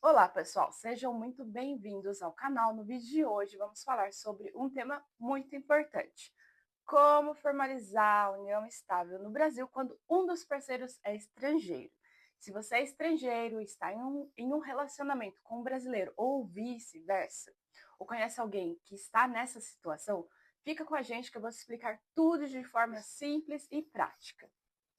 Olá, pessoal, sejam muito bem-vindos ao canal. No vídeo de hoje vamos falar sobre um tema muito importante: como formalizar a união estável no Brasil quando um dos parceiros é estrangeiro. Se você é estrangeiro e está em um relacionamento com um brasileiro ou vice-versa, ou conhece alguém que está nessa situação, fica com a gente que eu vou te explicar tudo de forma simples e prática.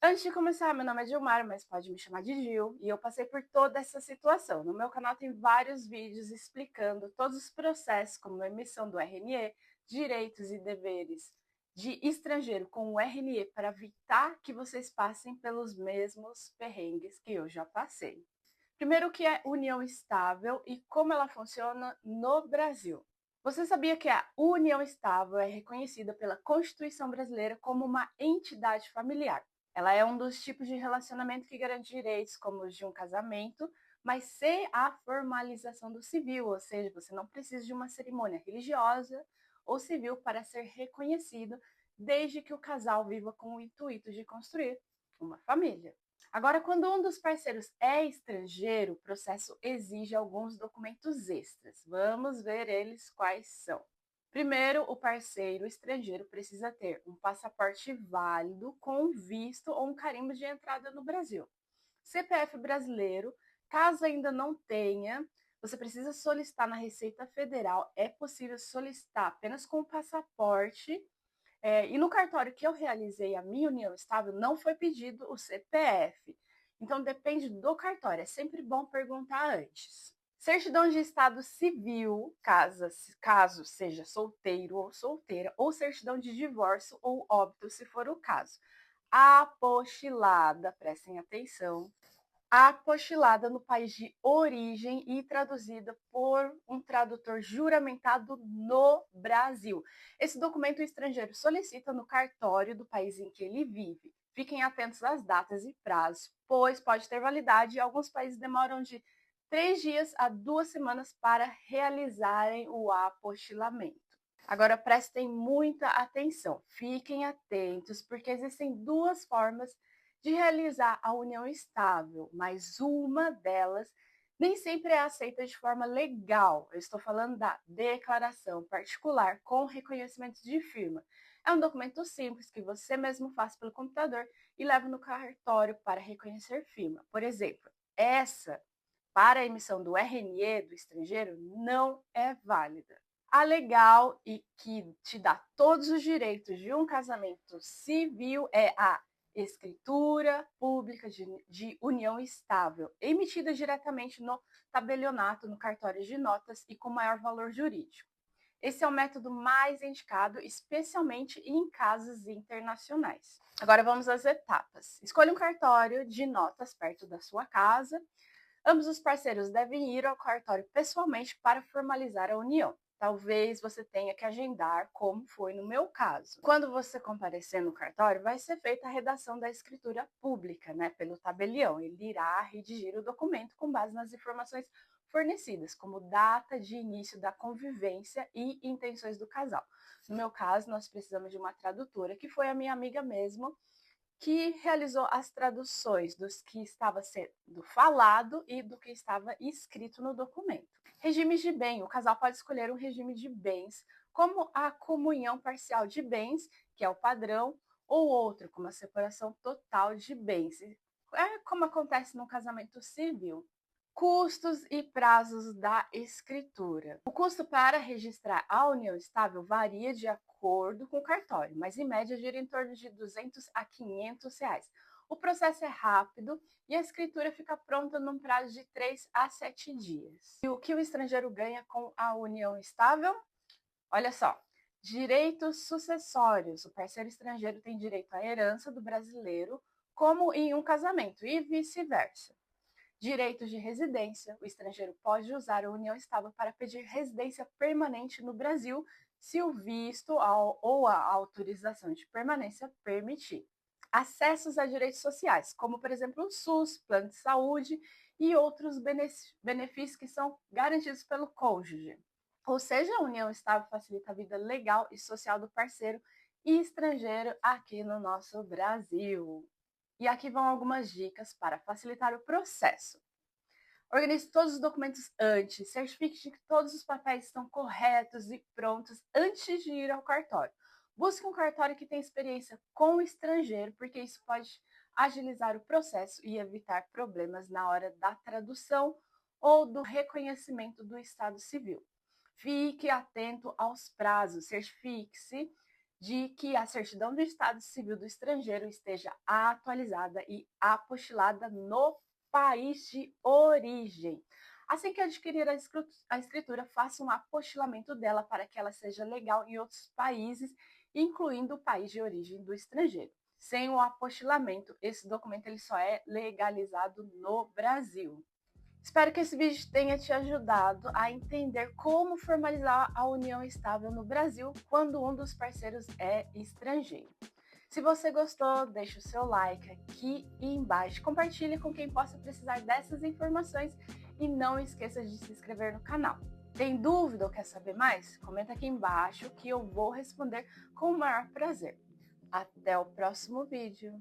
Antes de começar, meu nome é Gilmar, mas pode me chamar de Gil, e eu passei por toda essa situação. No meu canal tem vários vídeos explicando todos os processos, como a emissão do RNE, direitos e deveres de estrangeiro com o RNE, para evitar que vocês passem pelos mesmos perrengues que eu já passei. Primeiro, o que é união estável e como ela funciona no Brasil. Você sabia que a união estável é reconhecida pela Constituição brasileira como uma entidade familiar? Ela é um dos tipos de relacionamento que garante direitos como os de um casamento, mas sem a formalização do civil, ou seja, você não precisa de uma cerimônia religiosa ou civil para ser reconhecido, desde que o casal viva com o intuito de construir uma família. Agora, quando um dos parceiros é estrangeiro, o processo exige alguns documentos extras. Vamos ver eles quais são. Primeiro, o parceiro estrangeiro precisa ter um passaporte válido com visto ou um carimbo de entrada no Brasil. CPF brasileiro, caso ainda não tenha, você precisa solicitar na Receita Federal. É possível solicitar apenas com o passaporte. E no cartório que eu realizei a minha união estável, não foi pedido o CPF. Então, depende do cartório. É sempre bom perguntar antes. Certidão de estado civil, caso seja solteiro ou solteira, ou certidão de divórcio ou óbito, se for o caso. Apostilada, prestem atenção, apostilada no país de origem e traduzida por um tradutor juramentado no Brasil. Esse documento o estrangeiro solicita no cartório do país em que ele vive. Fiquem atentos às datas e prazos, pois pode ter validade e alguns países demoram de 3 dias a 2 semanas para realizarem o apostilamento. Agora prestem muita atenção, fiquem atentos, porque existem duas formas de realizar a união estável, mas uma delas nem sempre é aceita de forma legal. Eu estou falando da declaração particular com reconhecimento de firma. É um documento simples que você mesmo faz pelo computador e leva no cartório para reconhecer firma. Por exemplo, essa, para a emissão do RNE do estrangeiro, não é válida. A legal e que te dá todos os direitos de um casamento civil é a escritura pública de união estável, emitida diretamente no tabelionato, no cartório de notas e com maior valor jurídico. Esse é o método mais indicado, especialmente em casos internacionais. Agora vamos às etapas. Escolha um cartório de notas perto da sua casa. Ambos os parceiros devem ir ao cartório pessoalmente para formalizar a união. Talvez você tenha que agendar, como foi no meu caso. Quando você comparecer no cartório, vai ser feita a redação da escritura pública, pelo tabelião. Ele irá redigir o documento com base nas informações fornecidas, como data de início da convivência e intenções do casal. No meu caso, nós precisamos de uma tradutora, que foi a minha amiga mesmo, que realizou as traduções dos que estava sendo falado e do que estava escrito no documento. Regimes de bem. O casal pode escolher um regime de bens, como a comunhão parcial de bens, que é o padrão, ou outro, como a separação total de bens. É como acontece no casamento civil. Custos e prazos da escritura. O custo para registrar a união estável varia de acordo com o cartório, mas em média gira em torno de R$ 200 a R$ 500. O processo é rápido e a escritura fica pronta num prazo de 3 a 7 dias. E o que o estrangeiro ganha com a união estável? Olha só, direitos sucessórios. O parceiro estrangeiro tem direito à herança do brasileiro, como em um casamento, e vice-versa. Direitos de residência. O estrangeiro pode usar a união estável para pedir residência permanente no Brasil, se o visto ou a autorização de permanência permitir. Acessos a direitos sociais, como, por exemplo, o SUS, plano de saúde e outros benefícios que são garantidos pelo cônjuge. Ou seja, a união estável facilita a vida legal e social do parceiro e estrangeiro aqui no nosso Brasil. E aqui vão algumas dicas para facilitar o processo. Organize todos os documentos antes, certifique de que todos os papéis estão corretos e prontos antes de ir ao cartório. Busque um cartório que tenha experiência com o estrangeiro, porque isso pode agilizar o processo e evitar problemas na hora da tradução ou do reconhecimento do estado civil. Fique atento aos prazos, certifique-se de que a certidão do estado civil do estrangeiro esteja atualizada e apostilada no país de origem. Assim que adquirir a escritura, faça um apostilamento dela para que ela seja legal em outros países, incluindo o país de origem do estrangeiro. Sem o apostilamento, esse documento ele só é legalizado no Brasil. Espero que esse vídeo tenha te ajudado a entender como formalizar a união estável no Brasil quando um dos parceiros é estrangeiro. Se você gostou, deixe o seu like aqui embaixo, compartilhe com quem possa precisar dessas informações e não esqueça de se inscrever no canal. Tem dúvida ou quer saber mais? Comenta aqui embaixo que eu vou responder com o maior prazer. Até o próximo vídeo!